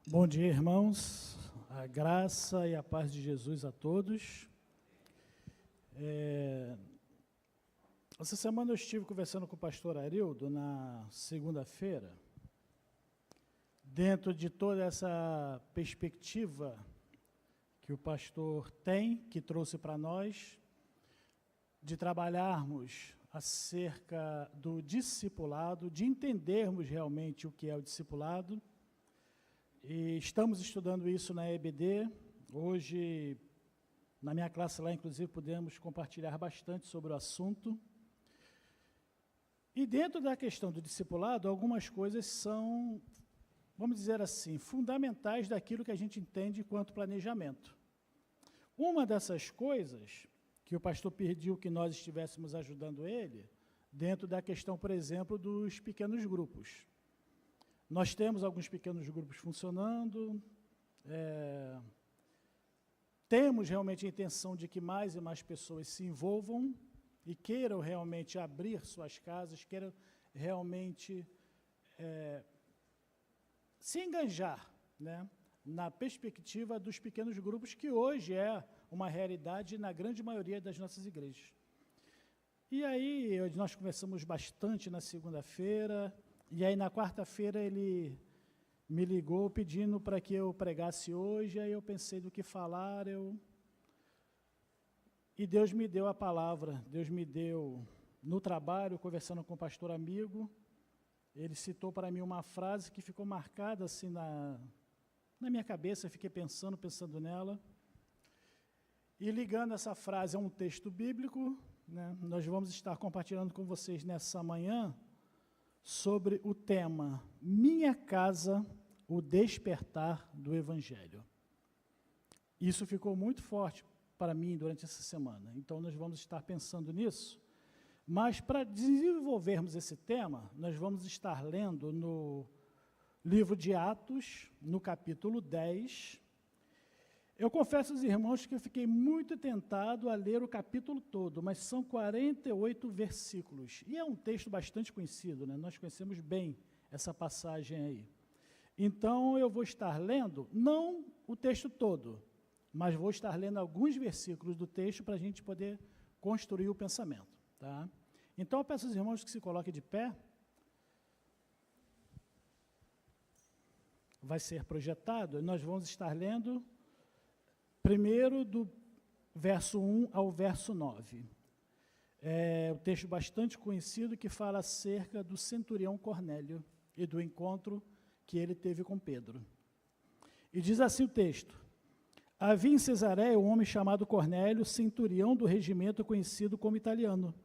Bom dia, irmãos. A graça e a paz de Jesus a todos. Essa semana eu estive conversando com o pastor Arildo na segunda-feira, dentro de toda essa perspectiva que o pastor tem, que trouxe para nós, de trabalharmos acerca do discipulado, de entendermos realmente o que é o discipulado. E estamos estudando isso na EBD. Hoje, na minha classe lá, inclusive, pudemos compartilhar bastante sobre o assunto. E dentro da questão do discipulado, algumas coisas são, vamos dizer assim, fundamentais daquilo que a gente entende enquanto planejamento. Uma dessas coisas que o pastor pediu que nós estivéssemos ajudando ele, dentro da questão, por exemplo, dos pequenos grupos. Nós temos alguns pequenos grupos funcionando, temos realmente a intenção de que mais e mais pessoas se envolvam e queiram realmente abrir suas casas, queiram realmente se engajar, né, na perspectiva dos pequenos grupos, que hoje é uma realidade na grande maioria das nossas igrejas. E aí, nós conversamos bastante na segunda-feira. E aí, na quarta-feira, ele me ligou pedindo para que eu pregasse hoje, aí eu pensei do que falar, e Deus me deu a palavra, Deus me deu, no trabalho, conversando com o pastor amigo, ele citou para mim uma frase que ficou marcada assim na minha cabeça, eu fiquei pensando nela, e ligando essa frase a um texto bíblico, né, nós vamos estar compartilhando com vocês nessa manhã, sobre o tema Minha Casa, o Despertar do Evangelho. Isso ficou muito forte para mim durante essa semana, então nós vamos estar pensando nisso, mas para desenvolvermos esse tema, nós vamos estar lendo no livro de Atos, no capítulo 10. Eu confesso aos irmãos que eu fiquei muito tentado a ler o capítulo todo, mas são 48 versículos, e é um texto bastante conhecido, né? Nós conhecemos bem essa passagem aí. Então, eu vou estar lendo, não o texto todo, mas vou estar lendo alguns versículos do texto para a gente poder construir o pensamento, tá? Então, eu peço aos irmãos que se coloquem de pé. Vai ser projetado, nós vamos estar lendo primeiro do verso 1 ao verso 9. É um texto bastante conhecido que fala acerca do centurião Cornélio e do encontro que ele teve com Pedro. E diz assim o texto: Havia em Cesareia um homem chamado Cornélio, centurião do regimento conhecido como italiano.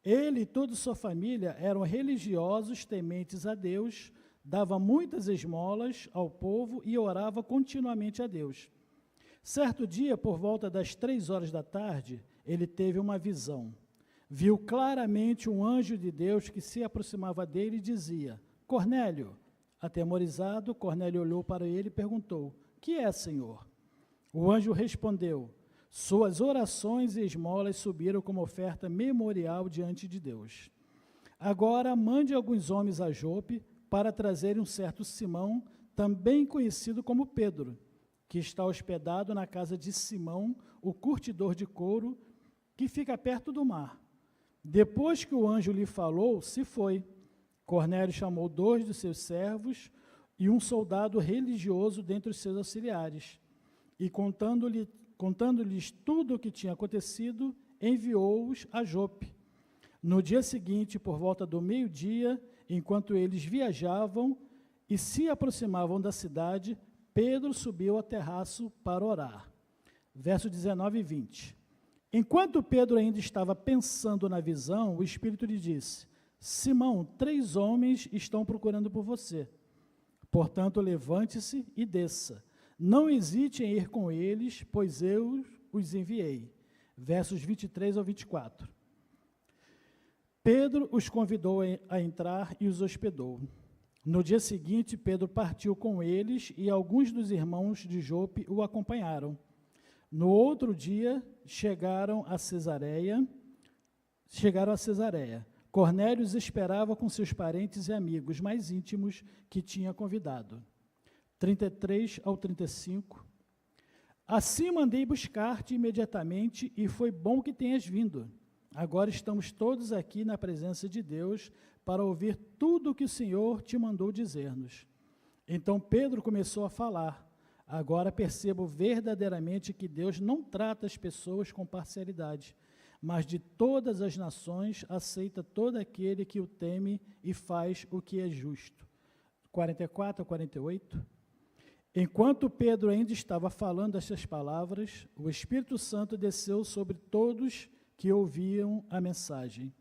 Ele e toda sua família eram religiosos, tementes a Deus, dava muitas esmolas ao povo e orava continuamente a Deus. Certo dia, por volta das 3 horas da tarde, ele teve uma visão. Viu claramente um anjo de Deus que se aproximava dele e dizia: Cornélio. Atemorizado, Cornélio olhou para ele e perguntou: Que é, Senhor? O anjo respondeu: Suas orações e esmolas subiram como oferta memorial diante de Deus. Agora mande alguns homens a Jope para trazerem um certo Simão, também conhecido como Pedro, que está hospedado na casa de Simão, o curtidor de couro, que fica perto do mar. Depois que o anjo lhe falou, se foi. Cornélio chamou 2 de seus servos e um soldado religioso dentre os seus auxiliares, e contando-lhes tudo o que tinha acontecido, enviou-os a Jope. No dia seguinte, por volta do meio-dia, enquanto eles viajavam e se aproximavam da cidade, Pedro subiu ao terraço para orar. Verso 19 e 20. Enquanto Pedro ainda estava pensando na visão, o Espírito lhe disse: Simão, 3 homens estão procurando por você. Portanto, levante-se e desça. Não hesite em ir com eles, pois eu os enviei. Versos 23 ao 24. Pedro os convidou a entrar e os hospedou. No dia seguinte, Pedro partiu com eles e alguns dos irmãos de Jope o acompanharam. No outro dia, chegaram a Cesareia. Cornélio os esperava com seus parentes e amigos mais íntimos que tinha convidado. 33 ao 35. Assim mandei buscar-te imediatamente, e foi bom que tenhas vindo. Agora estamos todos aqui na presença de Deus para ouvir tudo o que o Senhor te mandou dizer-nos. Então Pedro começou a falar. Agora percebo verdadeiramente que Deus não trata as pessoas com parcialidade, mas de todas as nações aceita todo aquele que o teme e faz o que é justo. 44 a 48. Enquanto Pedro ainda estava falando estas palavras, o Espírito Santo desceu sobre todos que ouviam a mensagem.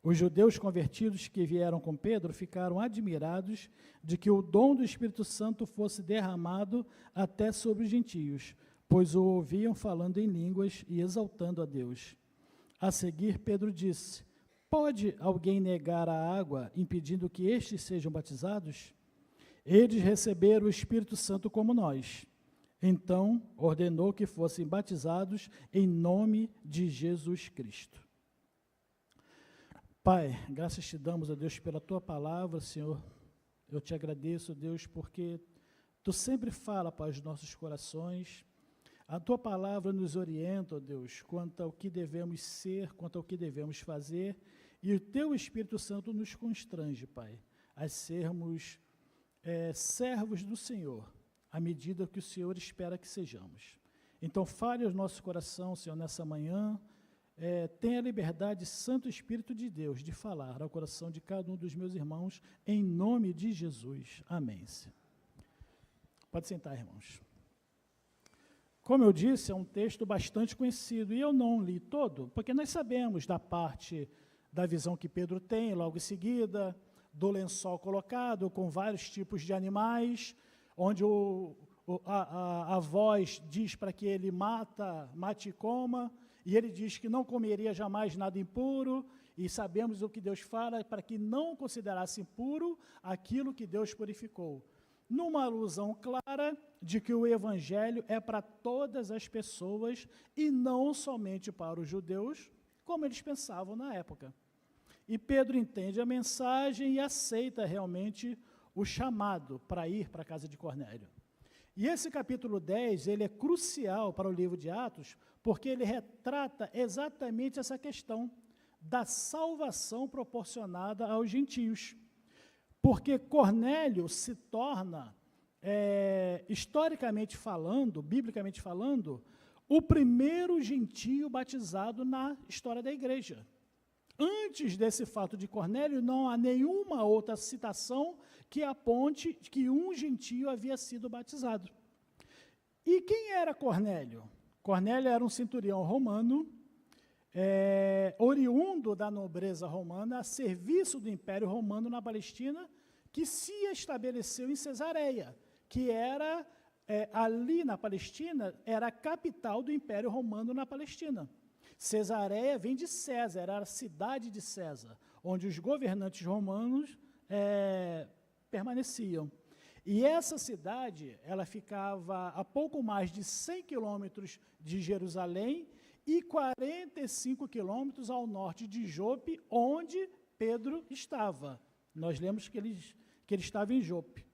Os judeus convertidos que vieram com Pedro ficaram admirados de que o dom do Espírito Santo fosse derramado até sobre os gentios, pois o ouviam falando em línguas e exaltando a Deus. A seguir, Pedro disse: Pode alguém negar a água, impedindo que estes sejam batizados? Eles receberam o Espírito Santo como nós. Então, ordenou que fossem batizados em nome de Jesus Cristo. Pai, graças te damos, ó Deus, pela tua palavra, Senhor. Eu te agradeço, Deus, porque tu sempre fala para os nossos corações. A tua palavra nos orienta, ó Deus, quanto ao que devemos ser, quanto ao que devemos fazer, e o teu Espírito Santo nos constrange, Pai, a sermos servos do Senhor, à medida que o Senhor espera que sejamos. Então, fale ao nosso coração, Senhor, nessa manhã, tenha a liberdade, Santo Espírito de Deus, de falar ao coração de cada um dos meus irmãos, em nome de Jesus. Amém. Pode sentar, irmãos. Como eu disse, é um texto bastante conhecido, e eu não li todo, porque nós sabemos da parte da visão que Pedro tem, logo em seguida, do lençol colocado, com vários tipos de animais, onde a voz diz para que ele mate e coma, e ele diz que não comeria jamais nada impuro, e sabemos o que Deus fala, para que não considerasse impuro aquilo que Deus purificou. Numa alusão clara de que o Evangelho é para todas as pessoas, e não somente para os judeus, como eles pensavam na época. E Pedro entende a mensagem e aceita realmente o chamado para ir para a casa de Cornélio. E esse capítulo 10, ele é crucial para o livro de Atos, porque ele retrata exatamente essa questão da salvação proporcionada aos gentios. Porque Cornélio se torna, historicamente falando, biblicamente falando, o primeiro gentio batizado na história da igreja. Antes desse fato de Cornélio, não há nenhuma outra citação que aponte que um gentio havia sido batizado. E quem era Cornélio? Cornélio era um centurião romano, oriundo da nobreza romana, a serviço do Império Romano na Palestina, que se estabeleceu em Cesareia, que era, ali na Palestina, era a capital do Império Romano na Palestina. Cesareia vem de César, era a cidade de César, onde os governantes romanos permaneciam. E essa cidade, ela ficava a pouco mais de 100 quilômetros de Jerusalém e 45 quilômetros ao norte de Jope, onde Pedro estava. Nós lemos que ele estava em Jope.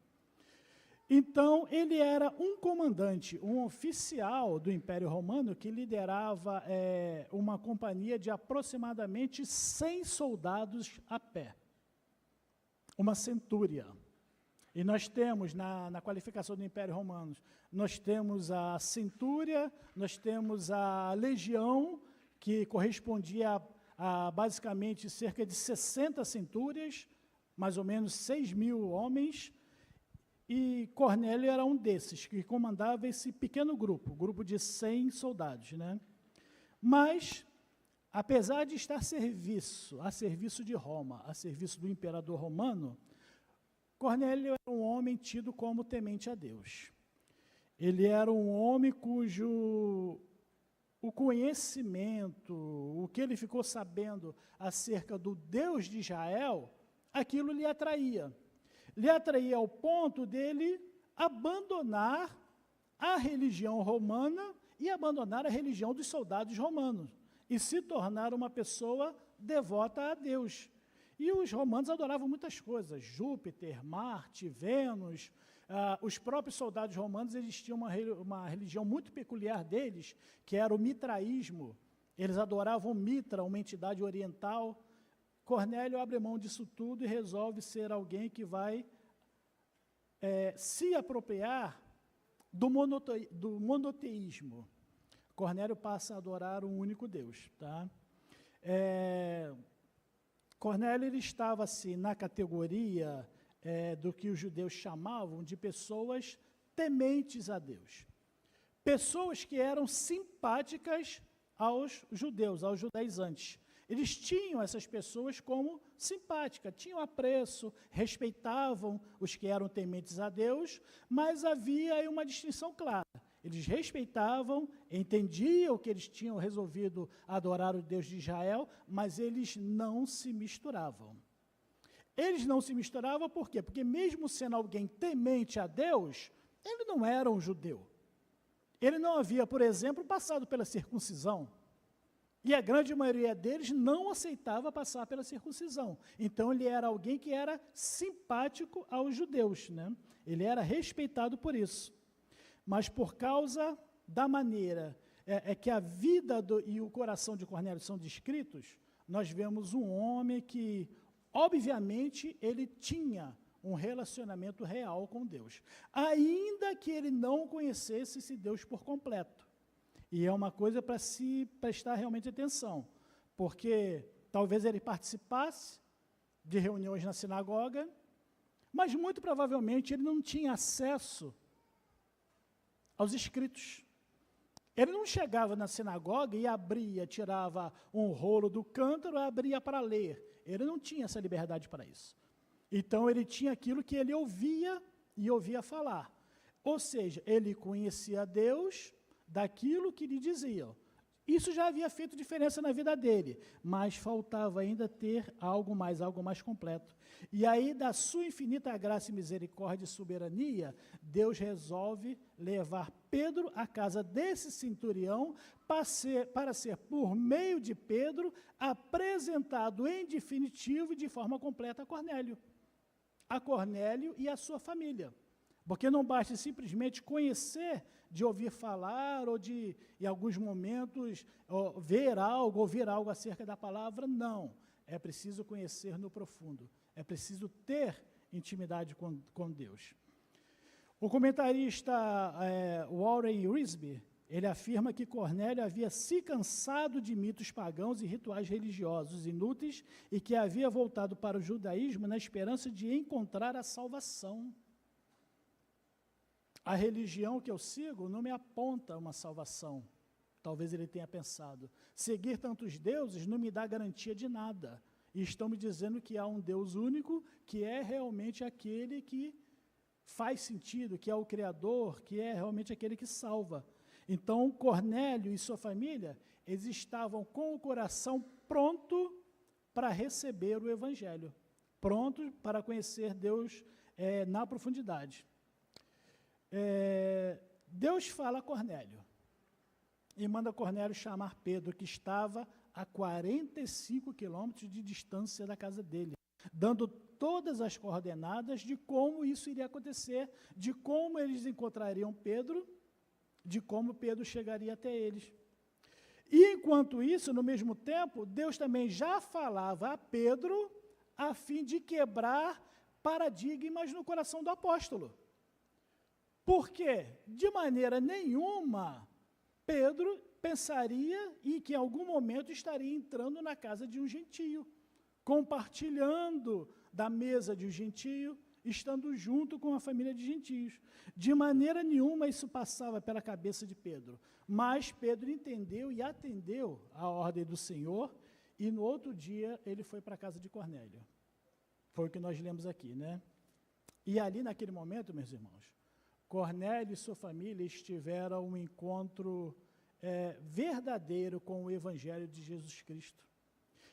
Então, ele era um comandante, um oficial do Império Romano que liderava uma companhia de aproximadamente 100 soldados a pé, uma centúria. E nós temos, na qualificação do Império Romano, nós temos a centúria, nós temos a legião, que correspondia a basicamente cerca de 60 centúrias, mais ou menos 6.000 homens, e Cornélio era um desses, que comandava esse pequeno grupo de 100 soldados, né? Mas, apesar de estar a serviço de Roma, a serviço do imperador romano, Cornélio era um homem tido como temente a Deus. Ele era um homem cujo o conhecimento, o que ele ficou sabendo acerca do Deus de Israel, aquilo lhe atraía. Lhe atraía ao ponto dele abandonar a religião romana e abandonar a religião dos soldados romanos e se tornar uma pessoa devota a Deus. E os romanos adoravam muitas coisas, Júpiter, Marte, Vênus, Os próprios soldados romanos, eles tinham uma religião muito peculiar deles, que era o mitraísmo. Eles adoravam Mitra, uma entidade oriental. Cornélio abre mão disso tudo e resolve ser alguém que vai se apropriar do monoteísmo. Cornélio passa a adorar um único Deus. Tá? Cornélio ele estava assim, na categoria do que os judeus chamavam de pessoas tementes a Deus. Pessoas que eram simpáticas aos judeus, aos judaizantes. Eles tinham essas pessoas como simpáticas, tinham apreço, respeitavam os que eram tementes a Deus, mas havia aí uma distinção clara. Eles respeitavam, entendiam que eles tinham resolvido adorar o Deus de Israel, mas eles não se misturavam. Eles não se misturavam por quê? Porque mesmo sendo alguém temente a Deus, ele não era um judeu. Ele não havia, por exemplo, passado pela circuncisão. E a grande maioria deles não aceitava passar pela circuncisão. Então, ele era alguém que era simpático aos judeus, né? Ele era respeitado por isso. Mas por causa da maneira que a vida e o coração de Cornélio são descritos, nós vemos um homem que, obviamente, ele tinha um relacionamento real com Deus, ainda que ele não conhecesse esse Deus por completo. E é uma coisa para se prestar realmente atenção, porque talvez ele participasse de reuniões na sinagoga, mas muito provavelmente ele não tinha acesso aos escritos. Ele não chegava na sinagoga e abria, tirava um rolo do cântaro e abria para ler. Ele não tinha essa liberdade para isso. Então, ele tinha aquilo que ele ouvia e ouvia falar. Ou seja, ele conhecia Deus daquilo que lhe diziam. Isso já havia feito diferença na vida dele, mas faltava ainda ter algo mais completo. E aí, da sua infinita graça e misericórdia e soberania, Deus resolve levar Pedro à casa desse centurião para ser, por meio de Pedro, apresentado em definitivo e de forma completa a Cornélio e a sua família. Porque não basta simplesmente conhecer, de ouvir falar, ou de, em alguns momentos, ver algo, ouvir algo acerca da palavra, não. É preciso conhecer no profundo. É preciso ter intimidade com Deus. O comentarista Warren Wiersbe, ele afirma que Cornélio havia se cansado de mitos pagãos e rituais religiosos inúteis e que havia voltado para o judaísmo na esperança de encontrar a salvação. A religião que eu sigo não me aponta uma salvação. Talvez ele tenha pensado. Seguir tantos deuses não me dá garantia de nada. E estão me dizendo que há um Deus único, que é realmente aquele que faz sentido, que é o Criador, que é realmente aquele que salva. Então, Cornélio e sua família, eles estavam com o coração pronto para receber o Evangelho, pronto para conhecer Deus na profundidade. Deus fala a Cornélio e manda Cornélio chamar Pedro, que estava a 45 quilômetros de distância da casa dele, dando todas as coordenadas de como isso iria acontecer, de como eles encontrariam Pedro, de como Pedro chegaria até eles. E, enquanto isso, no mesmo tempo, Deus também já falava a Pedro a fim de quebrar paradigmas no coração do apóstolo. Porque, de maneira nenhuma, Pedro pensaria em que em algum momento estaria entrando na casa de um gentio, compartilhando da mesa de um gentio, estando junto com a família de gentios. De maneira nenhuma isso passava pela cabeça de Pedro, mas Pedro entendeu e atendeu a ordem do Senhor, e no outro dia ele foi para a casa de Cornélio. Foi o que nós lemos aqui, né? E ali naquele momento, meus irmãos, Cornélio e sua família estiveram um encontro verdadeiro com o Evangelho de Jesus Cristo.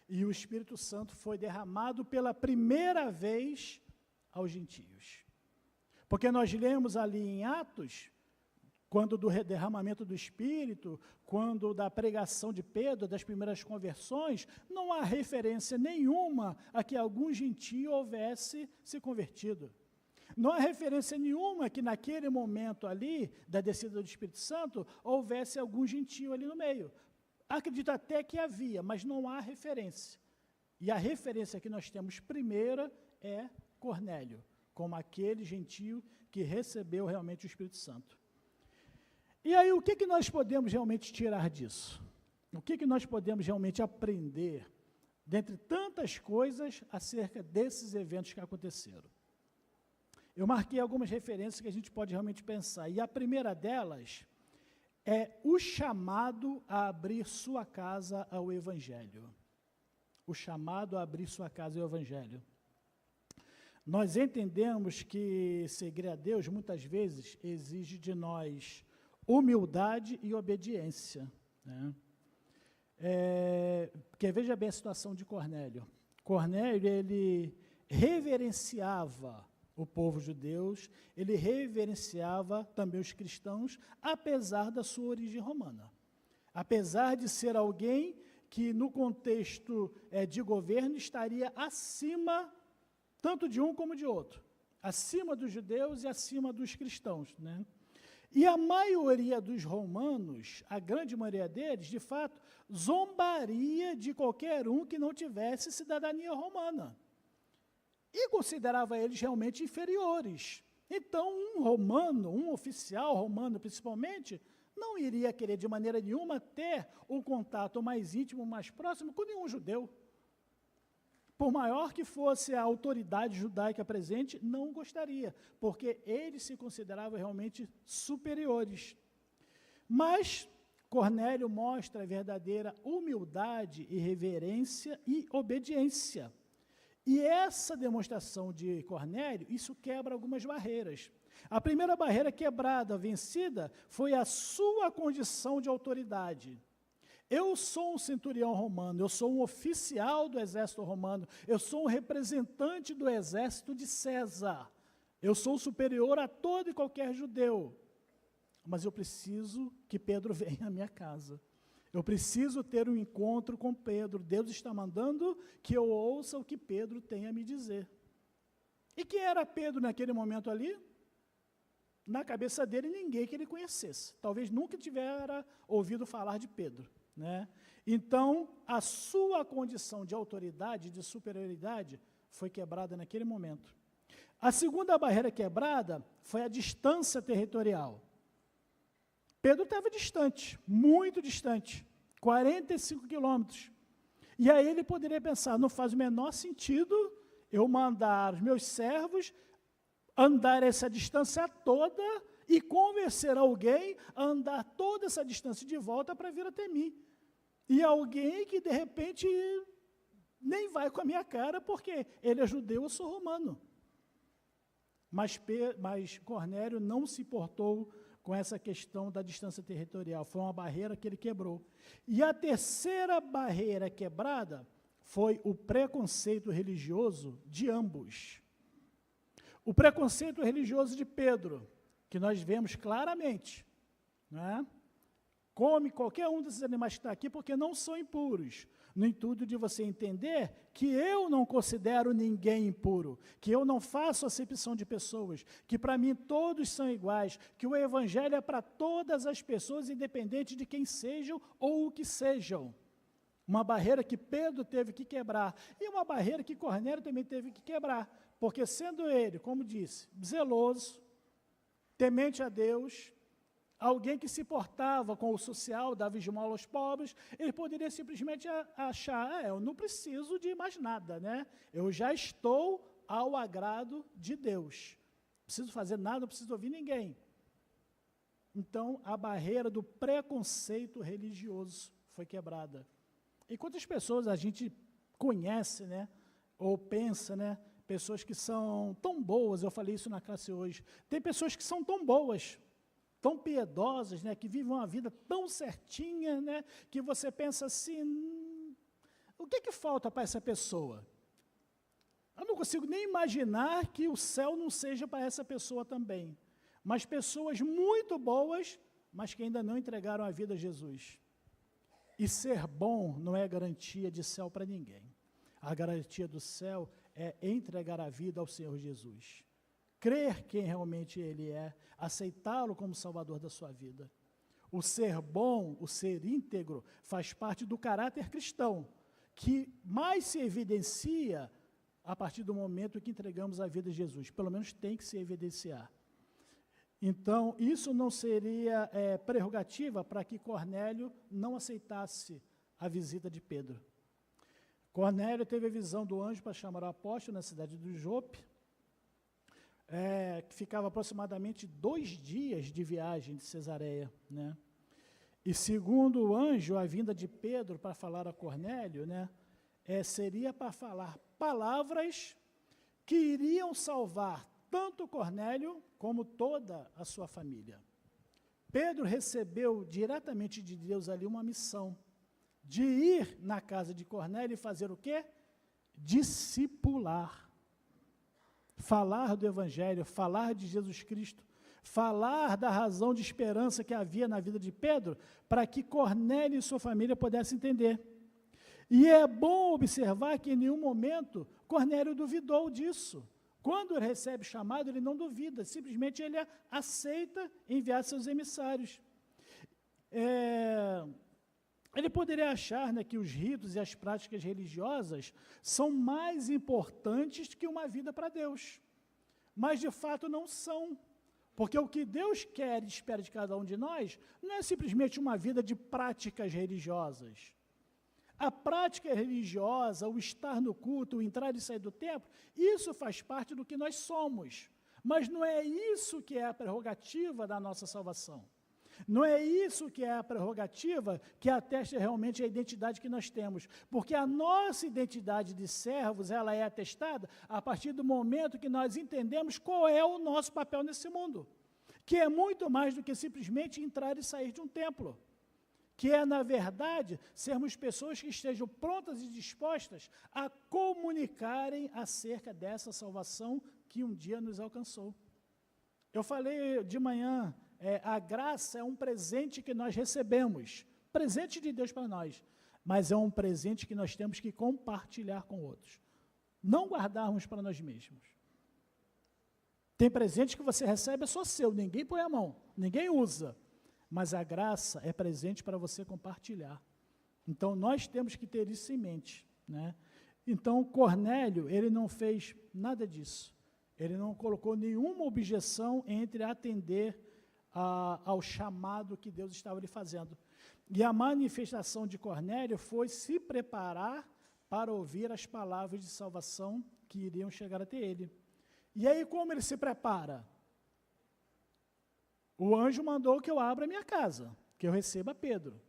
E o Espírito Santo foi derramado pela primeira vez aos gentios. Porque nós lemos ali em Atos, quando do derramamento do Espírito, quando da pregação de Pedro, das primeiras conversões, não há referência nenhuma a que algum gentio houvesse se convertido. Não há referência nenhuma que naquele momento ali, da descida do Espírito Santo, houvesse algum gentio ali no meio. Acredito até que havia, mas não há referência. E a referência que nós temos primeira é Cornélio, como aquele gentio que recebeu realmente o Espírito Santo. E aí, o que nós podemos realmente tirar disso? O que nós podemos realmente aprender, dentre tantas coisas, acerca desses eventos que aconteceram? Eu marquei algumas referências que a gente pode realmente pensar, e a primeira delas é o chamado a abrir sua casa ao Evangelho. O chamado a abrir sua casa ao Evangelho. Nós entendemos que seguir a Deus, muitas vezes, exige de nós humildade e obediência, né? Porque veja bem a situação de Cornélio. Cornélio, ele reverenciava o povo judeu, ele reverenciava também os cristãos, apesar da sua origem romana. Apesar de ser alguém que, no contexto de governo, estaria acima, tanto de um como de outro, acima dos judeus e acima dos cristãos, né? E a maioria dos romanos, a grande maioria deles, de fato, zombaria de qualquer um que não tivesse cidadania romana. E considerava eles realmente inferiores. Então, um romano, um oficial romano principalmente, não iria querer de maneira nenhuma ter um contato mais íntimo, mais próximo com nenhum judeu. Por maior que fosse a autoridade judaica presente, não gostaria, porque eles se consideravam realmente superiores. Mas Cornélio mostra a verdadeira humildade e reverência e obediência. E essa demonstração de Cornélio, isso quebra algumas barreiras. A primeira barreira quebrada, vencida, foi a sua condição de autoridade. Eu sou um centurião romano, eu sou um oficial do exército romano, eu sou um representante do exército de César, eu sou superior a todo e qualquer judeu, mas eu preciso que Pedro venha à minha casa, eu preciso ter um encontro com Pedro, Deus está mandando que eu ouça o que Pedro tem a me dizer. E quem era Pedro naquele momento ali? Na cabeça dele, ninguém que ele conhecesse, talvez nunca tivera ouvido falar de Pedro. Né? Então, a sua condição de autoridade, de superioridade, foi quebrada naquele momento. A segunda barreira quebrada foi a distância territorial. Pedro estava distante, muito distante, 45 quilômetros. E aí ele poderia pensar, não faz o menor sentido eu mandar os meus servos andar essa distância toda e convencer alguém a andar toda essa distância de volta para vir até mim. E alguém que, de repente, nem vai com a minha cara, porque ele é judeu, eu sou romano. Mas Cornélio não se importou com essa questão da distância territorial. Foi uma barreira que ele quebrou. E a terceira barreira quebrada foi o preconceito religioso de ambos. O preconceito religioso de Pedro, que nós vemos claramente, né? Come qualquer um desses animais que está aqui, porque não são impuros. No intuito de você entender que eu não considero ninguém impuro, que eu não faço acepção de pessoas, que para mim todos são iguais, que o Evangelho é para todas as pessoas, independente de quem sejam ou o que sejam. Uma barreira que Pedro teve que quebrar, e uma barreira que Cornélio também teve que quebrar, porque sendo ele, como disse, zeloso, temente a Deus, alguém que se portava com o social, dava esmola aos pobres, ele poderia simplesmente achar, eu não preciso de mais nada, né? Eu já estou ao agrado de Deus. Não preciso fazer nada, não preciso ouvir ninguém. Então, a barreira do preconceito religioso foi quebrada. E quantas pessoas a gente conhece, né? Ou pensa, né? Pessoas que são tão boas, eu falei isso na classe hoje, tem pessoas que são tão boas, tão piedosas, né, que vivem uma vida tão certinha, né, que você pensa assim, o que falta para essa pessoa? Eu não consigo nem imaginar que o céu não seja para essa pessoa também. Mas pessoas muito boas, mas que ainda não entregaram a vida a Jesus. E ser bom não é garantia de céu para ninguém. A garantia do céu é entregar a vida ao Senhor Jesus. crer quem realmente Ele é, aceitá-lo como Salvador da sua vida. O ser bom, o ser íntegro, faz parte do caráter cristão, que mais se evidencia a partir do momento que entregamos a vida a Jesus. Pelo menos tem que se evidenciar. Então, isso não seria prerrogativa para que Cornélio não aceitasse a visita de Pedro. Cornélio teve a visão do anjo para chamar o apóstolo na cidade do Jope, que ficava aproximadamente 2 dias de viagem de Cesareia, né? E segundo o anjo, a vinda de Pedro para falar a Cornélio, né, seria para falar palavras que iriam salvar tanto Cornélio como toda a sua família. Pedro recebeu diretamente de Deus ali uma missão, de ir na casa de Cornélio e fazer o quê? Discipular. Falar do Evangelho, falar de Jesus Cristo, falar da razão de esperança que havia na vida de Pedro, para que Cornélio e sua família pudessem entender. E é bom observar que em nenhum momento Cornélio duvidou disso. Quando ele recebe chamado, ele não duvida, simplesmente ele aceita enviar seus emissários. Ele poderia achar, né, que os ritos e as práticas religiosas são mais importantes que uma vida para Deus. Mas, de fato, não são. Porque o que Deus quer e espera de cada um de nós não é simplesmente uma vida de práticas religiosas. A prática religiosa, o estar no culto, o entrar e sair do templo, isso faz parte do que nós somos. Mas não é isso que é a prerrogativa da nossa salvação. Não é isso que é a prerrogativa que atesta realmente a identidade que nós temos. Porque a nossa identidade de servos, ela é atestada a partir do momento que nós entendemos qual é o nosso papel nesse mundo. Que é muito mais do que simplesmente entrar e sair de um templo. Que é, na verdade, sermos pessoas que estejam prontas e dispostas a comunicarem acerca dessa salvação que um dia nos alcançou. Eu falei de manhã, a graça é um presente que nós recebemos, presente de Deus para nós, mas é um presente que nós temos que compartilhar com outros, não guardarmos para nós mesmos. Tem presente que você recebe, é só seu, ninguém põe a mão, ninguém usa. Mas a graça é presente para você compartilhar. Então, nós temos que ter isso em mente, né? Então, Cornélio, ele não fez nada disso. Ele não colocou nenhuma objeção entre atender ao chamado que Deus estava lhe fazendo. E a manifestação de Cornélio foi se preparar para ouvir as palavras de salvação que iriam chegar até ele. E aí, como ele se prepara? O anjo mandou que eu abra a minha casa, que eu receba Pedro.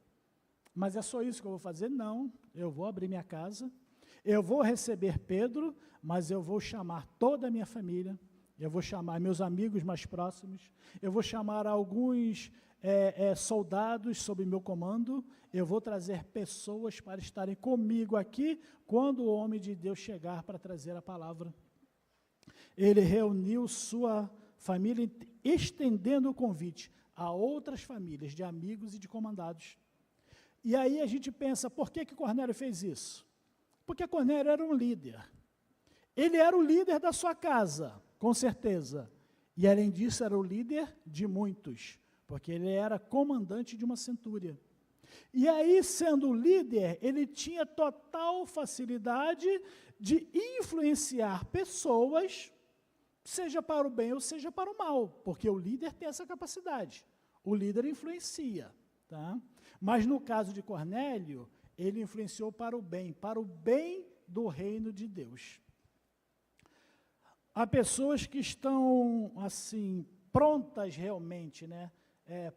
Mas é só isso que eu vou fazer? Não, eu vou abrir minha casa, eu vou receber Pedro, mas eu vou chamar toda a minha família, eu vou chamar meus amigos mais próximos, eu vou chamar alguns soldados sob meu comando, eu vou trazer pessoas para estarem comigo aqui, quando o homem de Deus chegar para trazer a palavra. Ele reuniu sua família, estendendo o convite a outras famílias de amigos e de comandados. E aí a gente pensa, por que Cornélio fez isso? Porque Cornélio era um líder. Ele era o líder da sua casa, com certeza. E além disso, era o líder de muitos, porque ele era comandante de uma centúria. E aí, sendo líder, ele tinha total facilidade de influenciar pessoas, seja para o bem ou seja para o mal, porque o líder tem essa capacidade, o líder influencia, tá? Mas no caso de Cornélio, ele influenciou para o bem do reino de Deus. Há pessoas que estão, assim, prontas realmente, né?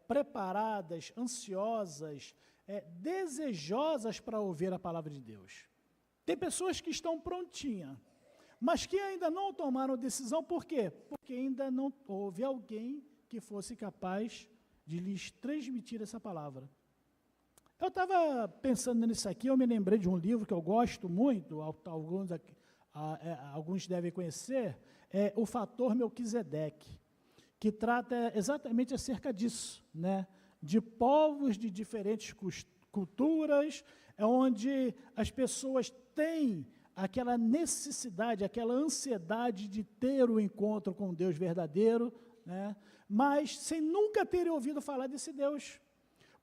Preparadas, ansiosas, desejosas para ouvir a palavra de Deus. Tem pessoas que estão prontinhas, mas que ainda não tomaram decisão, por quê? Porque ainda não houve alguém que fosse capaz de lhes transmitir essa palavra. Eu estava pensando nisso aqui, eu me lembrei de um livro que eu gosto muito, alguns devem conhecer, O Fator Melquisedeque, que trata exatamente acerca disso, né? De povos de diferentes culturas, onde as pessoas têm aquela necessidade, aquela ansiedade de ter o encontro com Deus verdadeiro, né? Mas sem nunca terem ouvido falar desse Deus.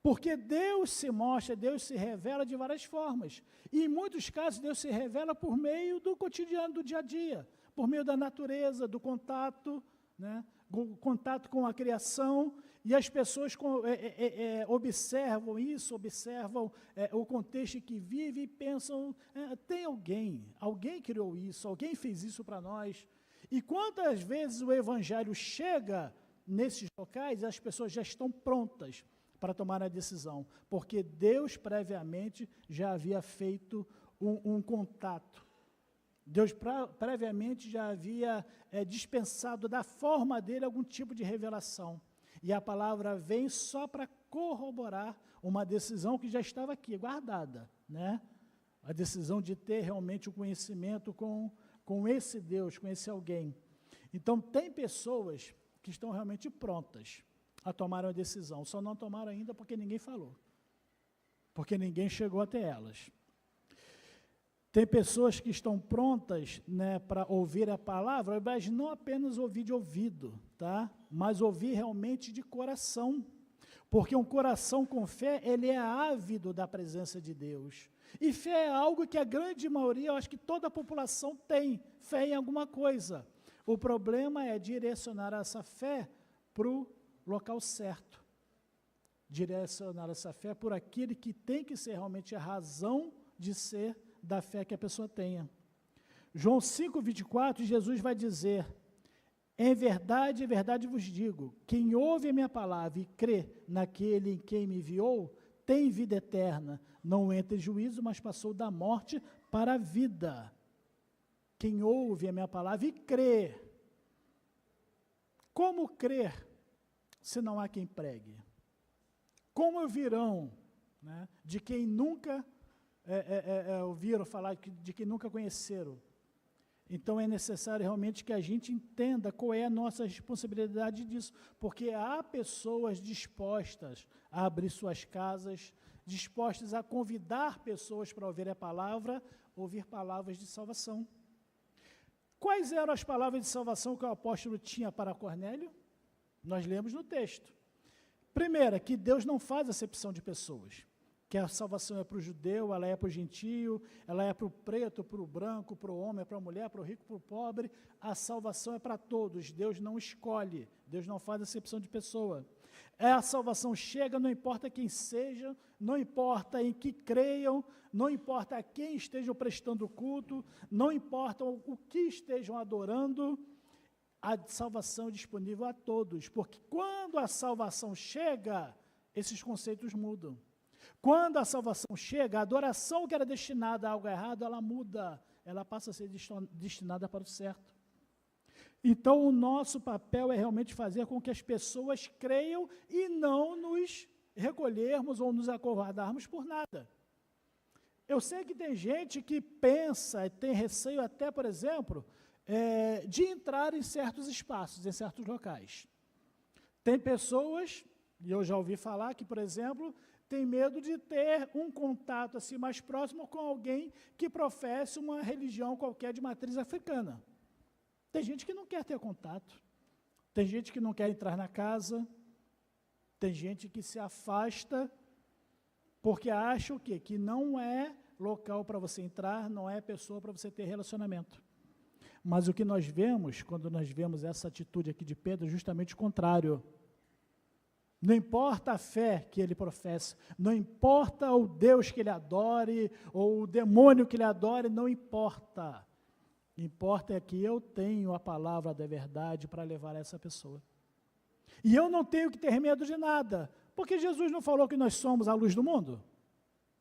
Porque Deus se mostra, Deus se revela de várias formas. E em muitos casos Deus se revela por meio do cotidiano, do dia a dia, por meio da natureza, do contato, né? O contato com a criação, e as pessoas observam isso, observam o contexto em que vive e pensam, tem alguém criou isso, alguém fez isso para nós. E quantas vezes o evangelho chega nesses locais, as pessoas já estão prontas para tomar a decisão, porque Deus previamente já havia feito um contato. Deus previamente já havia dispensado da forma dele algum tipo de revelação. E a palavra vem só para corroborar uma decisão que já estava aqui, guardada, né? A decisão de ter realmente o conhecimento com esse Deus, com esse alguém. Então, tem pessoas que estão realmente prontas a tomar uma decisão, só não tomaram ainda porque ninguém falou, porque ninguém chegou até elas. Tem pessoas que estão prontas, né, para ouvir a palavra, mas não apenas ouvir de ouvido, tá? Mas ouvir realmente de coração, porque um coração com fé, ele é ávido da presença de Deus. E fé é algo que a grande maioria, eu acho que toda a população tem, fé em alguma coisa. O problema é direcionar essa fé para o local certo, direcionar essa fé por aquele que tem que ser realmente a razão de ser da fé que a pessoa tenha. João 5,24, Jesus vai dizer, em verdade vos digo, quem ouve a minha palavra e crê naquele em quem me enviou, tem vida eterna, não entra em juízo, mas passou da morte para a vida. Quem ouve a minha palavra e crê. Como crer se não há quem pregue? Como ouvirão, né, de quem nunca ouviram falar, de quem nunca conheceram? Então é necessário realmente que a gente entenda qual é a nossa responsabilidade disso, porque há pessoas dispostas a abrir suas casas, dispostas a convidar pessoas para ouvir a palavra, ouvir palavras de salvação. Quais eram as palavras de salvação que o apóstolo tinha para Cornélio? Nós lemos no texto. Primeira, que Deus não faz acepção de pessoas, que a salvação é para o judeu, ela é para o gentio, ela é para o preto, para o branco, para o homem, para a mulher, para o rico, para o pobre, a salvação é para todos, Deus não escolhe, Deus não faz acepção de pessoa. A salvação chega, não importa quem seja, não importa em que creiam, não importa a quem estejam prestando culto, não importa o que estejam adorando, a salvação é disponível a todos, porque quando a salvação chega, esses conceitos mudam. Quando a salvação chega, a adoração que era destinada a algo errado, ela muda, ela passa a ser destinada para o certo. Então, o nosso papel é realmente fazer com que as pessoas creiam e não nos recolhermos ou nos acovardarmos por nada. Eu sei que tem gente que pensa, tem receio até, por exemplo, de entrar em certos espaços, em certos locais. Tem pessoas, e eu já ouvi falar que, por exemplo, tem medo de ter um contato assim mais próximo com alguém que professe uma religião qualquer de matriz africana. Tem gente que não quer ter contato, tem gente que não quer entrar na casa, tem gente que se afasta porque acha o quê? Que não é local para você entrar, não é pessoa para você ter relacionamento. Mas o que nós vemos, quando nós vemos essa atitude aqui de Pedro, é justamente o contrário. Não importa a fé que ele professa, não importa o Deus que ele adore, ou o demônio que ele adore, não importa. Importa é que eu tenho a palavra da verdade para levar a essa pessoa. E eu não tenho que ter medo de nada, porque Jesus não falou que nós somos a luz do mundo?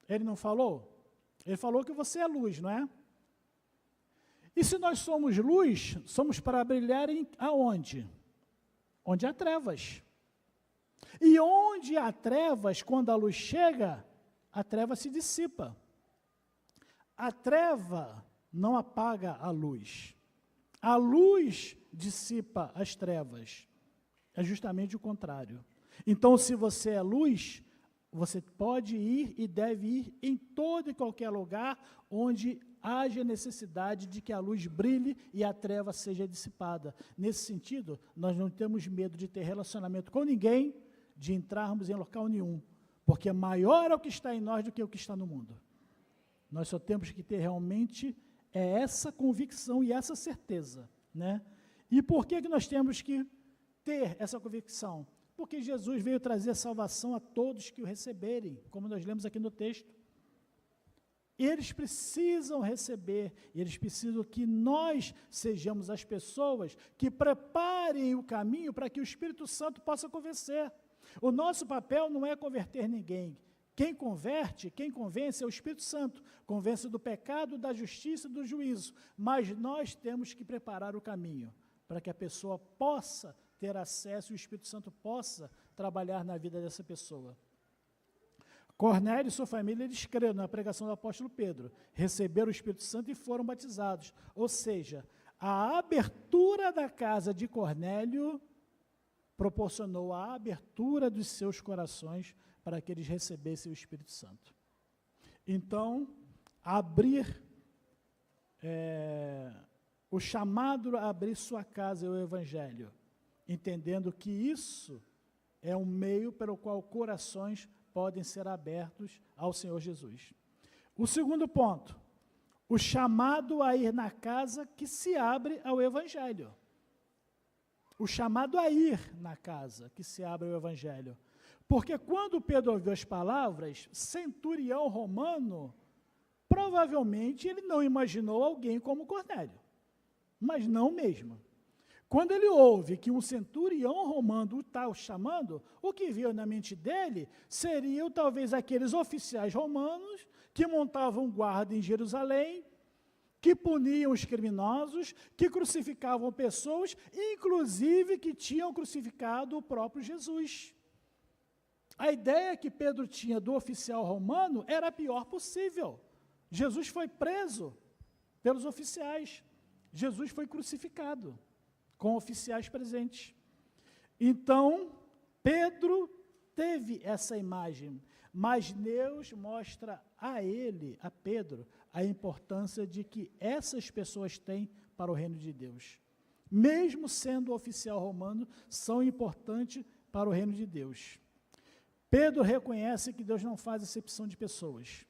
Ele não falou? Ele falou que você é luz, não é? E se nós somos luz, somos para brilhar aonde? Onde há trevas. E onde há trevas, quando a luz chega, a treva se dissipa. A treva não apaga a luz. A luz dissipa as trevas. É justamente o contrário. Então, se você é luz, você pode ir e deve ir em todo e qualquer lugar onde haja necessidade de que a luz brilhe e a treva seja dissipada. Nesse sentido, nós não temos medo de ter relacionamento com ninguém, de entrarmos em local nenhum, porque maior é o que está em nós do que o que está no mundo. Nós só temos que ter realmente essa convicção e essa certeza, né? E por que nós temos que ter essa convicção? Porque Jesus veio trazer salvação a todos que o receberem, como nós lemos aqui no texto. Eles precisam receber, eles precisam que nós sejamos as pessoas que preparem o caminho para que o Espírito Santo possa convencer. O nosso papel não é converter ninguém. Quem converte, quem convence é o Espírito Santo, convence do pecado, da justiça e do juízo. Mas nós temos que preparar o caminho para que a pessoa possa ter acesso e o Espírito Santo possa trabalhar na vida dessa pessoa. Cornélio e sua família, eles creram na pregação do apóstolo Pedro, receberam o Espírito Santo e foram batizados. Ou seja, a abertura da casa de Cornélio proporcionou a abertura dos seus corações para que eles recebessem o Espírito Santo. Então, o chamado a abrir sua casa é o Evangelho, entendendo que isso é um meio pelo qual corações podem ser abertos ao Senhor Jesus. O segundo ponto, o chamado a ir na casa que se abre ao Evangelho. O chamado a ir na casa que se abre ao Evangelho. Porque quando Pedro ouviu as palavras, centurião romano, provavelmente ele não imaginou alguém como Cornélio. Mas não mesmo. Quando ele ouve que um centurião romano o está chamando, o que veio na mente dele seriam talvez aqueles oficiais romanos que montavam guarda em Jerusalém, que puniam os criminosos, que crucificavam pessoas, inclusive que tinham crucificado o próprio Jesus. A ideia que Pedro tinha do oficial romano era a pior possível. Jesus foi preso pelos oficiais. Jesus foi crucificado com oficiais presentes. Então, Pedro teve essa imagem, mas Deus mostra a ele, a Pedro, a importância de que essas pessoas têm para o reino de Deus. Mesmo sendo oficial romano, são importantes para o reino de Deus. Pedro reconhece que Deus não faz acepção de pessoas.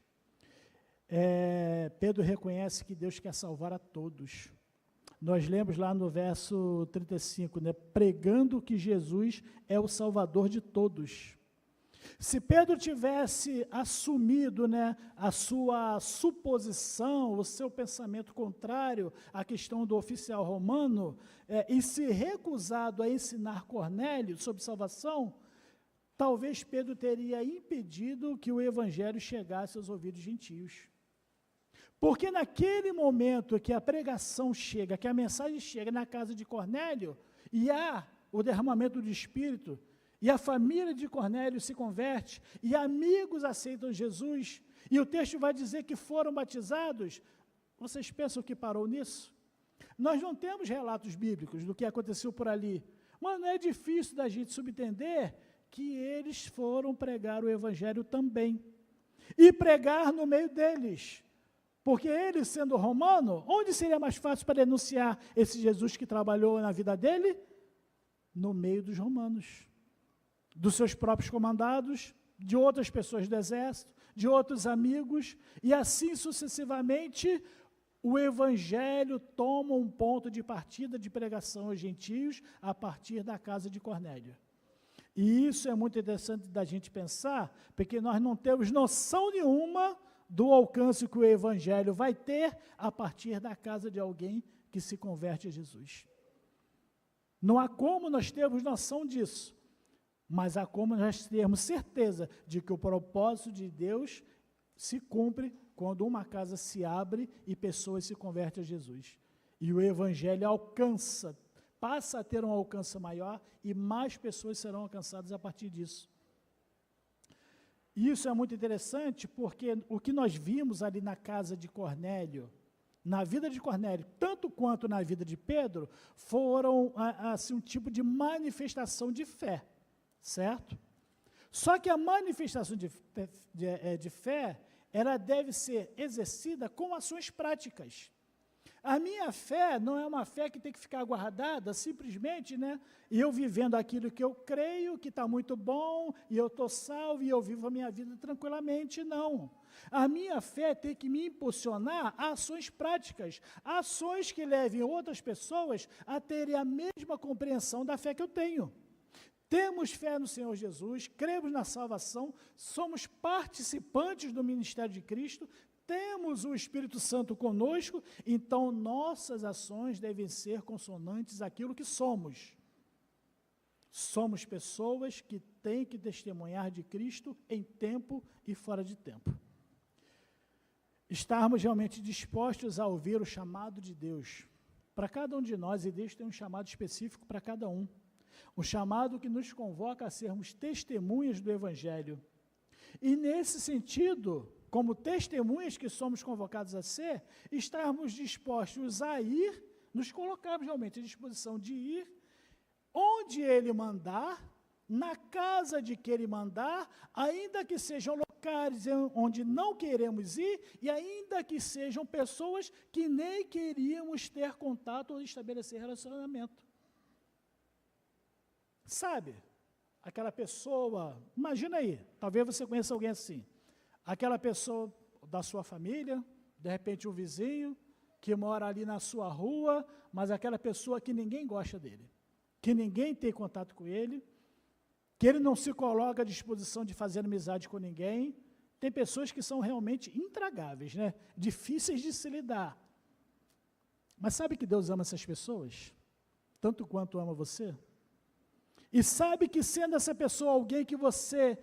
Pedro reconhece que Deus quer salvar a todos. Nós lemos lá no verso 35, né, pregando que Jesus é o Salvador de todos. Se Pedro tivesse assumido, né, a sua suposição, o seu pensamento contrário à questão do oficial romano, e se recusado a ensinar Cornélio sobre salvação, talvez Pedro teria impedido que o evangelho chegasse aos ouvidos gentios. Porque naquele momento que a pregação chega, que a mensagem chega na casa de Cornélio, e há o derramamento do Espírito, e a família de Cornélio se converte, e amigos aceitam Jesus, e o texto vai dizer que foram batizados, vocês pensam que parou nisso? Nós não temos relatos bíblicos do que aconteceu por ali, mas não é difícil da gente subentender que eles foram pregar o evangelho também, e pregar no meio deles. Porque ele, sendo romano, onde seria mais fácil para denunciar esse Jesus que trabalhou na vida dele? No meio dos romanos, dos seus próprios comandados, de outras pessoas do exército, de outros amigos, e assim sucessivamente, o evangelho toma um ponto de partida de pregação aos gentios a partir da casa de Cornélio. E isso é muito interessante da gente pensar, porque nós não temos noção nenhuma do alcance que o evangelho vai ter a partir da casa de alguém que se converte a Jesus. Não há como nós termos noção disso, mas há como nós termos certeza de que o propósito de Deus se cumpre quando uma casa se abre e pessoas se convertem a Jesus. E o evangelho passa a ter um alcance maior e mais pessoas serão alcançadas a partir disso. Isso é muito interessante porque o que nós vimos ali na casa de Cornélio, na vida de Cornélio, tanto quanto na vida de Pedro, foram assim, um tipo de manifestação de fé, certo? Só que a manifestação de fé, ela deve ser exercida com ações práticas. A minha fé não é uma fé que tem que ficar guardada simplesmente, né? E eu vivendo aquilo que eu creio, que está muito bom, e eu estou salvo, e eu vivo a minha vida tranquilamente, não. A minha fé tem que me impulsionar a ações práticas, ações que levem outras pessoas a terem a mesma compreensão da fé que eu tenho. Temos fé no Senhor Jesus, cremos na salvação, somos participantes do ministério de Cristo, temos o Espírito Santo conosco, então nossas ações devem ser consonantes àquilo que somos. Somos pessoas que têm que testemunhar de Cristo em tempo e fora de tempo. Estarmos realmente dispostos a ouvir o chamado de Deus para cada um de nós, e Deus tem um chamado específico para cada um. Um chamado que nos convoca a sermos testemunhas do Evangelho. E nesse sentido, como testemunhas que somos convocados a ser, estarmos dispostos a ir, nos colocarmos realmente à disposição de ir onde Ele mandar, na casa de que Ele mandar, ainda que sejam locais onde não queremos ir, e ainda que sejam pessoas que nem queríamos ter contato ou estabelecer relacionamento. Sabe, aquela pessoa, imagina aí, talvez você conheça alguém assim, aquela pessoa da sua família, de repente um vizinho, que mora ali na sua rua, mas aquela pessoa que ninguém gosta dele, que ninguém tem contato com ele, que ele não se coloca à disposição de fazer amizade com ninguém. Tem pessoas que são realmente intragáveis, né? Difíceis de se lidar. Mas sabe que Deus ama essas pessoas? Tanto quanto ama você? E sabe que sendo essa pessoa alguém que você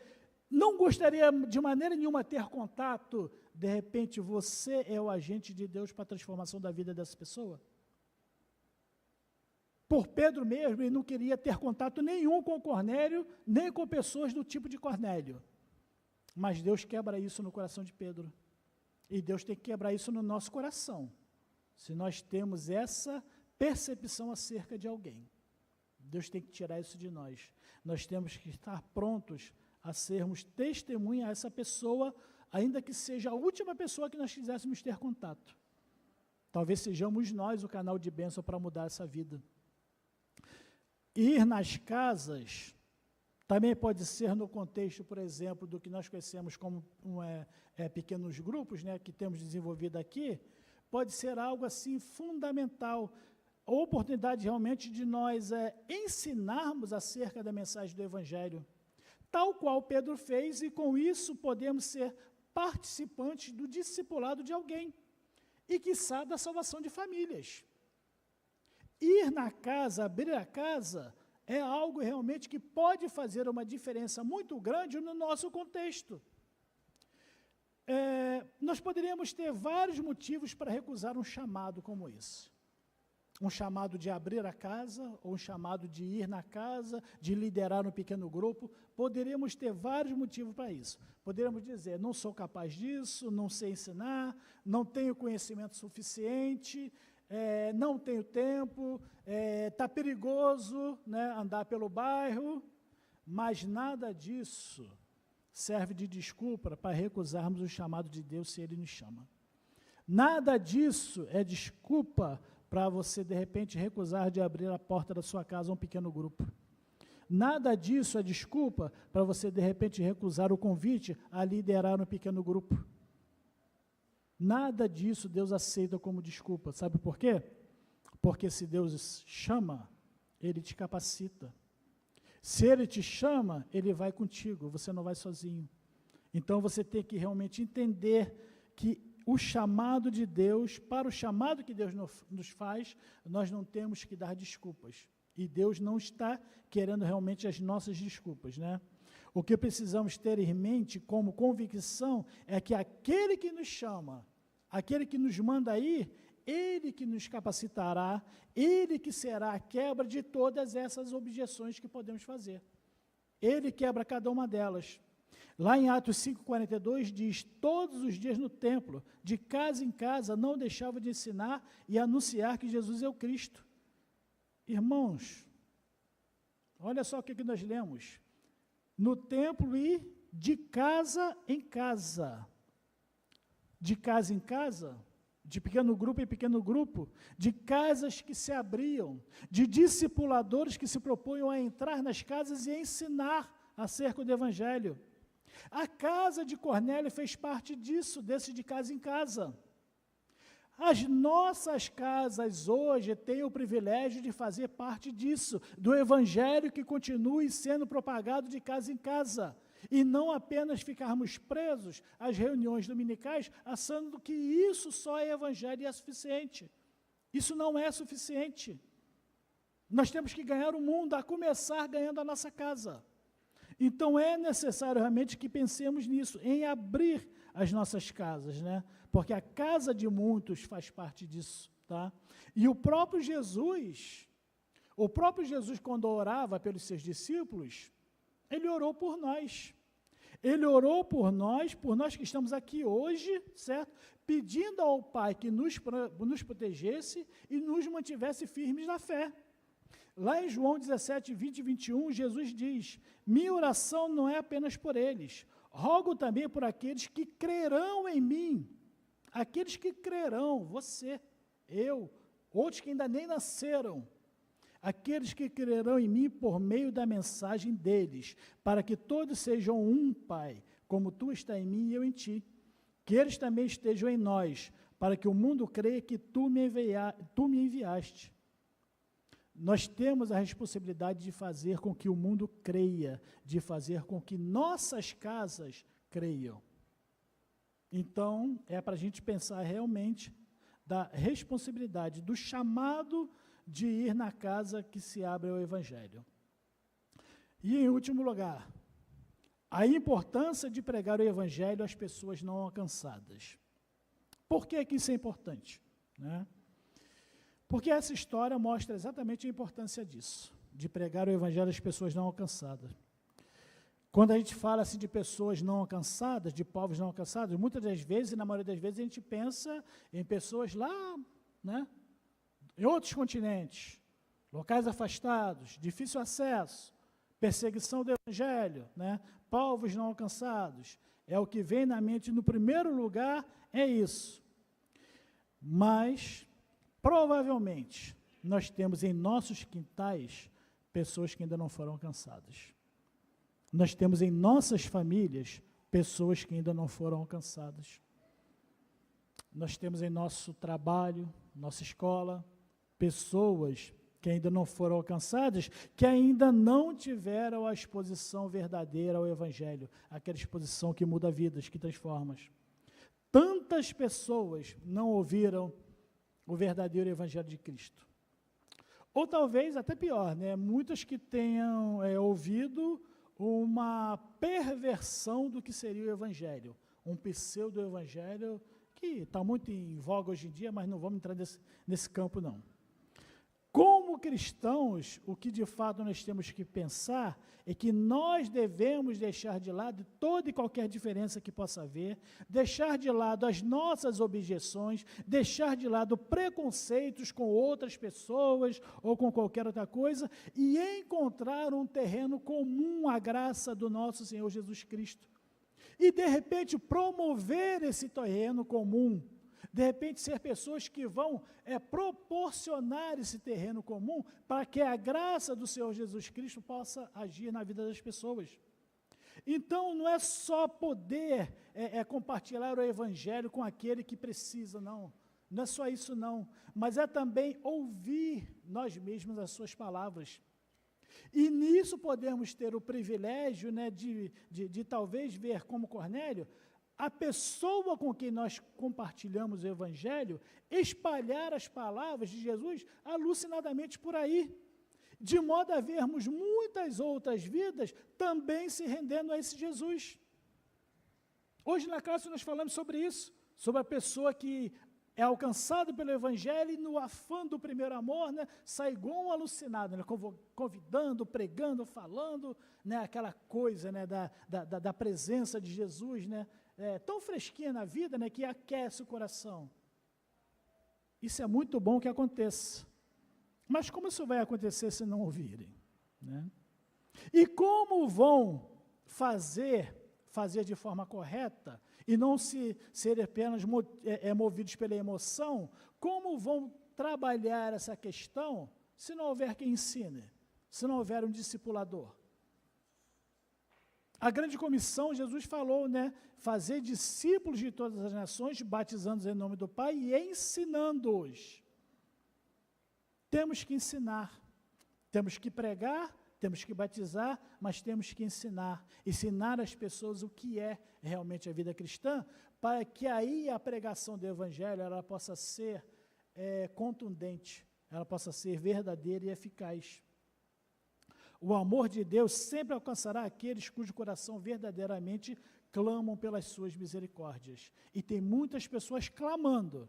não gostaria de maneira nenhuma ter contato, de repente você é o agente de Deus para a transformação da vida dessa pessoa? Por Pedro mesmo, ele não queria ter contato nenhum com Cornélio, nem com pessoas do tipo de Cornélio. Mas Deus quebra isso no coração de Pedro. E Deus tem que quebrar isso no nosso coração, se nós temos essa percepção acerca de alguém. Deus tem que tirar isso de nós. Nós temos que estar prontos a sermos testemunha a essa pessoa, ainda que seja a última pessoa que nós quiséssemos ter contato. Talvez sejamos nós o canal de bênção para mudar essa vida. Ir nas casas também pode ser no contexto, por exemplo, do que nós conhecemos como pequenos grupos, né, que temos desenvolvido aqui, pode ser algo assim fundamental, a oportunidade realmente de nós ensinarmos acerca da mensagem do Evangelho, tal qual Pedro fez, e com isso podemos ser participantes do discipulado de alguém, e quiçá da salvação de famílias. Ir na casa, abrir a casa, é algo realmente que pode fazer uma diferença muito grande no nosso contexto. Nós poderíamos ter vários motivos para recusar um chamado como esse. Um chamado de abrir a casa, ou um chamado de ir na casa, de liderar um pequeno grupo. Poderíamos ter vários motivos para isso. Poderíamos dizer, não sou capaz disso, não sei ensinar, não tenho conhecimento suficiente, não tenho tempo, está perigoso, né, andar pelo bairro, mas nada disso serve de desculpa para recusarmos o chamado de Deus se Ele nos chama. Nada disso é desculpa para você, de repente, recusar de abrir a porta da sua casa a um pequeno grupo. Nada disso é desculpa para você, de repente, recusar o convite a liderar um pequeno grupo. Nada disso Deus aceita como desculpa. Sabe por quê? Porque se Deus chama, Ele te capacita. Se Ele te chama, Ele vai contigo, você não vai sozinho. Então você tem que realmente entender que o chamado de Deus, para o chamado que Deus nos faz, nós não temos que dar desculpas. E Deus não está querendo realmente as nossas desculpas, né? O que precisamos ter em mente como convicção é que aquele que nos chama, aquele que nos manda ir, Ele que nos capacitará, Ele que será a quebra de todas essas objeções que podemos fazer. Ele quebra cada uma delas. Lá em Atos 5,42 diz, todos os dias no templo, de casa em casa, não deixava de ensinar e anunciar que Jesus é o Cristo. Irmãos, olha só o que nós lemos. no templo e de casa em casa. De casa em casa, de pequeno grupo em pequeno grupo, de casas que se abriam, de discipuladores que se propunham a entrar nas casas e ensinar acerca do Evangelho. A casa de Cornélio fez parte disso, desse de casa em casa. As nossas casas hoje têm o privilégio de fazer parte disso, do Evangelho que continue sendo propagado de casa em casa, e não apenas ficarmos presos às reuniões dominicais, achando que isso só é Evangelho e é suficiente. Isso não é suficiente. Nós temos que ganhar o mundo, a começar ganhando a nossa casa. Então, é necessário realmente que pensemos nisso, em abrir as nossas casas, né? Porque a casa de muitos faz parte disso, tá? E o próprio Jesus, quando orava pelos seus discípulos, ele orou por nós. Ele orou por nós que estamos aqui hoje, certo? Pedindo ao Pai que nos protegesse e nos mantivesse firmes na fé. Lá em João 17, 20 e 21, Jesus diz: minha oração não é apenas por eles, rogo também por aqueles que crerão em mim. Aqueles que crerão, você, eu, outros que ainda nem nasceram, aqueles que crerão em mim por meio da mensagem deles, para que todos sejam um, Pai, como tu está em mim e eu em ti, que eles também estejam em nós, para que o mundo creia que tu me enviaste. Nós temos a responsabilidade de fazer com que o mundo creia, de fazer com que nossas casas creiam. Então, é para a gente pensar realmente da responsabilidade, do chamado de ir na casa que se abre ao Evangelho. E, em último lugar, a importância de pregar o Evangelho às pessoas não alcançadas. Por que isso é importante? Né? Porque essa história mostra exatamente a importância disso, de pregar o Evangelho às pessoas não alcançadas. Quando a gente fala assim de pessoas não alcançadas, de povos não alcançados, muitas das vezes, e na maioria das vezes, a gente pensa em pessoas lá, né, em outros continentes, locais afastados, difícil acesso, perseguição do Evangelho, né, povos não alcançados. É o que vem na mente no primeiro lugar, é isso. Mas, provavelmente, nós temos em nossos quintais pessoas que ainda não foram alcançadas. Nós temos em nossas famílias pessoas que ainda não foram alcançadas. Nós temos em nosso trabalho, nossa escola, pessoas que ainda não foram alcançadas, que ainda não tiveram a exposição verdadeira ao Evangelho, aquela exposição que muda vidas, que transforma. Tantas pessoas não ouviram o verdadeiro Evangelho de Cristo. Ou talvez, até pior, né, muitas que tenham ouvido uma perversão do que seria o Evangelho, um pseudo-evangelho que está muito em voga hoje em dia, mas não vamos entrar nesse campo, não. Como cristãos, o que de fato nós temos que pensar é que nós devemos deixar de lado toda e qualquer diferença que possa haver, deixar de lado as nossas objeções, deixar de lado preconceitos com outras pessoas ou com qualquer outra coisa e encontrar um terreno comum à graça do nosso Senhor Jesus Cristo. E, de repente, promover esse terreno comum, de repente, ser pessoas que vão proporcionar esse terreno comum para que a graça do Senhor Jesus Cristo possa agir na vida das pessoas. Então, não é só poder compartilhar o Evangelho com aquele que precisa, não. Não é só isso, não. Mas é também ouvir nós mesmos as suas palavras. E nisso podemos ter o privilégio, né, de talvez ver como Cornélio, a pessoa com quem nós compartilhamos o Evangelho, espalhar as palavras de Jesus alucinadamente por aí, de modo a vermos muitas outras vidas também se rendendo a esse Jesus. Hoje na classe nós falamos sobre isso, sobre a pessoa que é alcançada pelo Evangelho e no afã do primeiro amor, né, sai igual um alucinado, né, convidando, pregando, falando, né, aquela coisa, né, da presença de Jesus, né, tão fresquinha na vida, né, que aquece o coração. Isso é muito bom que aconteça. Mas como isso vai acontecer se não ouvirem? Né? E como vão fazer de forma correta, e não ser apenas movidos pela emoção, como vão trabalhar essa questão se não houver quem ensine, se não houver um discipulador? A grande comissão, Jesus falou, né? Fazer discípulos de todas as nações, batizando-os em nome do Pai e ensinando-os. Temos que ensinar, temos que pregar, temos que batizar, mas temos que ensinar as pessoas o que é realmente a vida cristã, para que aí a pregação do Evangelho ela possa ser contundente, ela possa ser verdadeira e eficaz. O amor de Deus sempre alcançará aqueles cujo coração verdadeiramente clamam pelas suas misericórdias. E tem muitas pessoas clamando.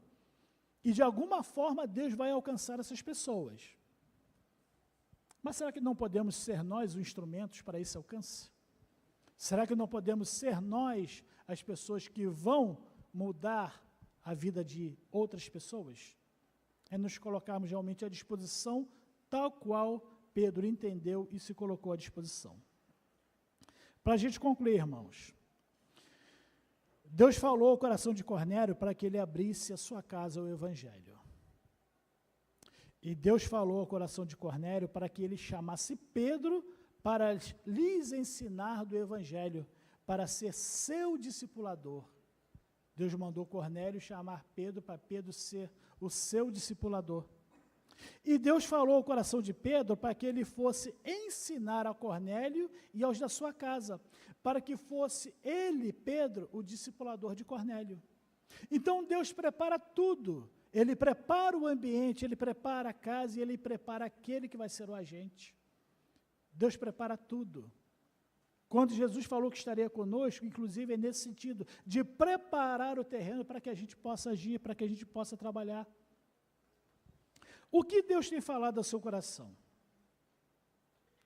E de alguma forma Deus vai alcançar essas pessoas. Mas será que não podemos ser nós os instrumentos para esse alcance? Será que não podemos ser nós as pessoas que vão mudar a vida de outras pessoas? É nos colocarmos realmente à disposição, tal qual Pedro entendeu e se colocou à disposição. Para a gente concluir, irmãos, Deus falou ao coração de Cornélio para que ele abrisse a sua casa ao Evangelho. E Deus falou ao coração de Cornélio para que ele chamasse Pedro para lhes ensinar do Evangelho, para ser seu discipulador. Deus mandou Cornélio chamar Pedro para Pedro ser o seu discipulador. E Deus falou ao coração de Pedro para que ele fosse ensinar a Cornélio e aos da sua casa, para que fosse ele, Pedro, o discipulador de Cornélio. Então Deus prepara tudo, ele prepara o ambiente, ele prepara a casa e ele prepara aquele que vai ser o agente. Deus prepara tudo. Quando Jesus falou que estaria conosco, inclusive é nesse sentido, de preparar o terreno para que a gente possa agir, para que a gente possa trabalhar. O que Deus tem falado ao seu coração?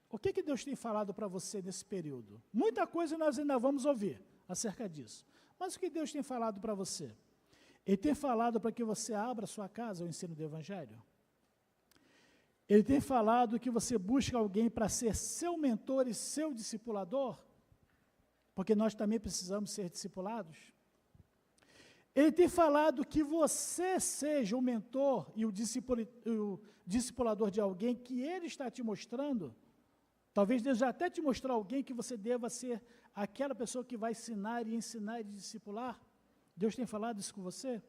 O que Deus tem falado para você nesse período? Muita coisa nós ainda vamos ouvir acerca disso. Mas o que Deus tem falado para você? Ele tem falado para que você abra sua casa ao ensino do Evangelho? Ele tem falado que você busca alguém para ser seu mentor e seu discipulador? Porque nós também precisamos ser discipulados. Ele tem falado que você seja o mentor e o discipulador de alguém que ele está te mostrando. Talvez Deus já até te mostrou alguém que você deva ser aquela pessoa que vai ensinar e discipular. Deus tem falado isso com você?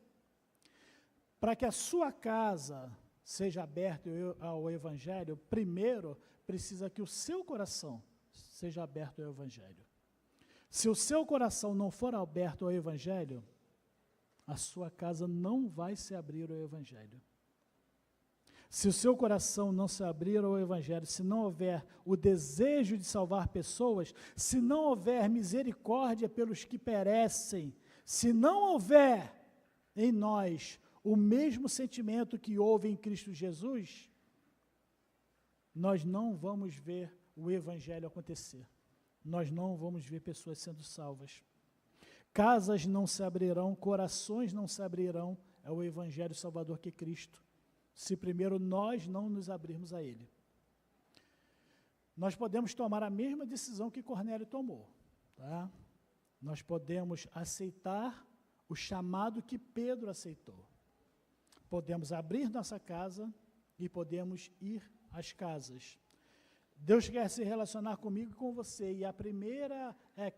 Para que a sua casa seja aberta ao Evangelho, primeiro precisa que o seu coração seja aberto ao Evangelho. Se o seu coração não for aberto ao Evangelho, a sua casa não vai se abrir ao Evangelho. Se o seu coração não se abrir ao Evangelho, se não houver o desejo de salvar pessoas, se não houver misericórdia pelos que perecem, se não houver em nós o mesmo sentimento que houve em Cristo Jesus, nós não vamos ver o Evangelho acontecer. Nós não vamos ver pessoas sendo salvas. Casas não se abrirão, corações não se abrirão ao Evangelho Salvador que é Cristo, se primeiro nós não nos abrirmos a Ele. Nós podemos tomar a mesma decisão que Cornélio tomou, tá? Nós podemos aceitar o chamado que Pedro aceitou. Podemos abrir nossa casa e podemos ir às casas. Deus quer se relacionar comigo e com você, e a primeira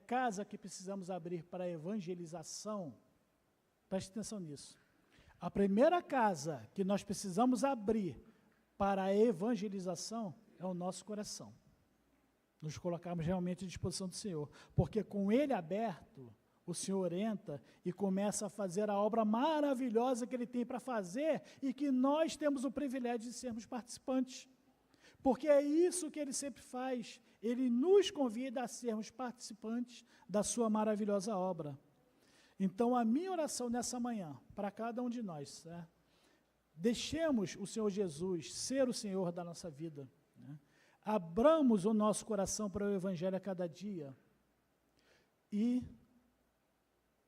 casa que precisamos abrir para a evangelização, preste atenção nisso, a primeira casa que nós precisamos abrir para a evangelização é o nosso coração, nos colocarmos realmente à disposição do Senhor, porque com Ele aberto, o Senhor orienta e começa a fazer a obra maravilhosa que Ele tem para fazer e que nós temos o privilégio de sermos participantes. Porque é isso que Ele sempre faz, Ele nos convida a sermos participantes da sua maravilhosa obra. Então, a minha oração nessa manhã, para cada um de nós, né? Deixemos o Senhor Jesus ser o Senhor da nossa vida, né? Abramos o nosso coração para o Evangelho a cada dia e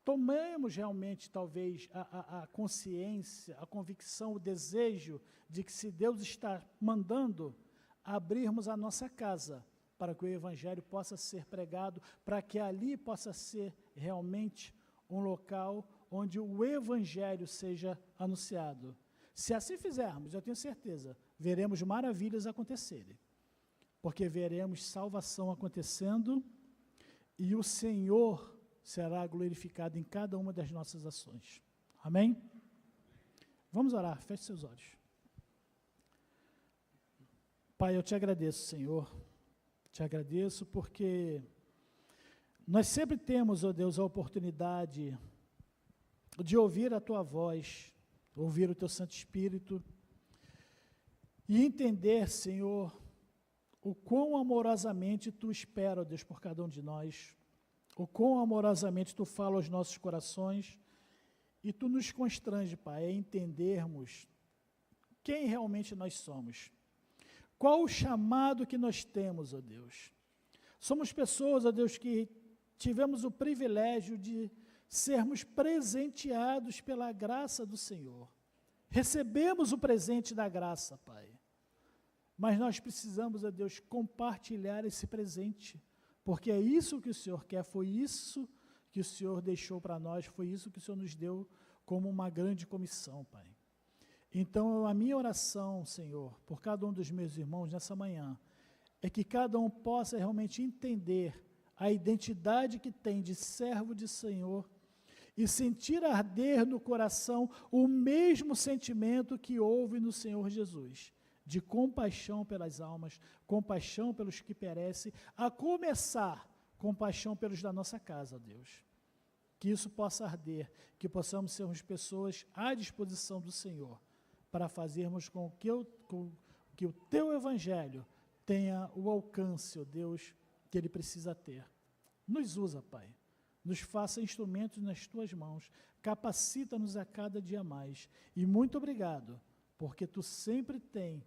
tomemos realmente, talvez, a consciência, a convicção, o desejo de que se Deus está mandando abrirmos a nossa casa para que o Evangelho possa ser pregado, para que ali possa ser realmente um local onde o Evangelho seja anunciado. Se assim fizermos, eu tenho certeza, veremos maravilhas acontecerem, porque veremos salvação acontecendo e o Senhor será glorificado em cada uma das nossas ações. Amém? Vamos orar, feche seus olhos. Pai, eu te agradeço, Senhor, te agradeço porque nós sempre temos, ó Deus, a oportunidade de ouvir a Tua voz, ouvir o Teu Santo Espírito e entender, Senhor, o quão amorosamente Tu espera, ó Deus, por cada um de nós, o quão amorosamente Tu fala aos nossos corações e Tu nos constrange, Pai, a entendermos quem realmente nós somos. Qual o chamado que nós temos, ó Deus? Somos pessoas, ó Deus, que tivemos o privilégio de sermos presenteados pela graça do Senhor. Recebemos o presente da graça, Pai. Mas nós precisamos, ó Deus, compartilhar esse presente, porque é isso que o Senhor quer, foi isso que o Senhor deixou para nós, foi isso que o Senhor nos deu como uma grande comissão, Pai. Então, a minha oração, Senhor, por cada um dos meus irmãos nessa manhã, é que cada um possa realmente entender a identidade que tem de servo de Senhor e sentir arder no coração o mesmo sentimento que houve no Senhor Jesus, de compaixão pelas almas, compaixão pelos que perecem, a começar compaixão pelos da nossa casa, Deus. Que isso possa arder, que possamos sermos pessoas à disposição do Senhor, para fazermos com que o Teu Evangelho tenha o alcance, ó Deus, que ele precisa ter. Nos usa, Pai, nos faça instrumentos nas Tuas mãos, capacita-nos a cada dia mais. E muito obrigado, porque Tu sempre tem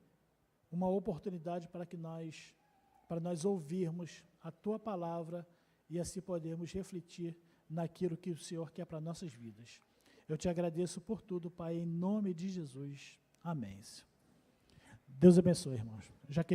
uma oportunidade para nós ouvirmos a Tua palavra e assim podermos refletir naquilo que o Senhor quer para nossas vidas. Eu te agradeço por tudo, Pai, em nome de Jesus. Amém. Deus abençoe, irmãos.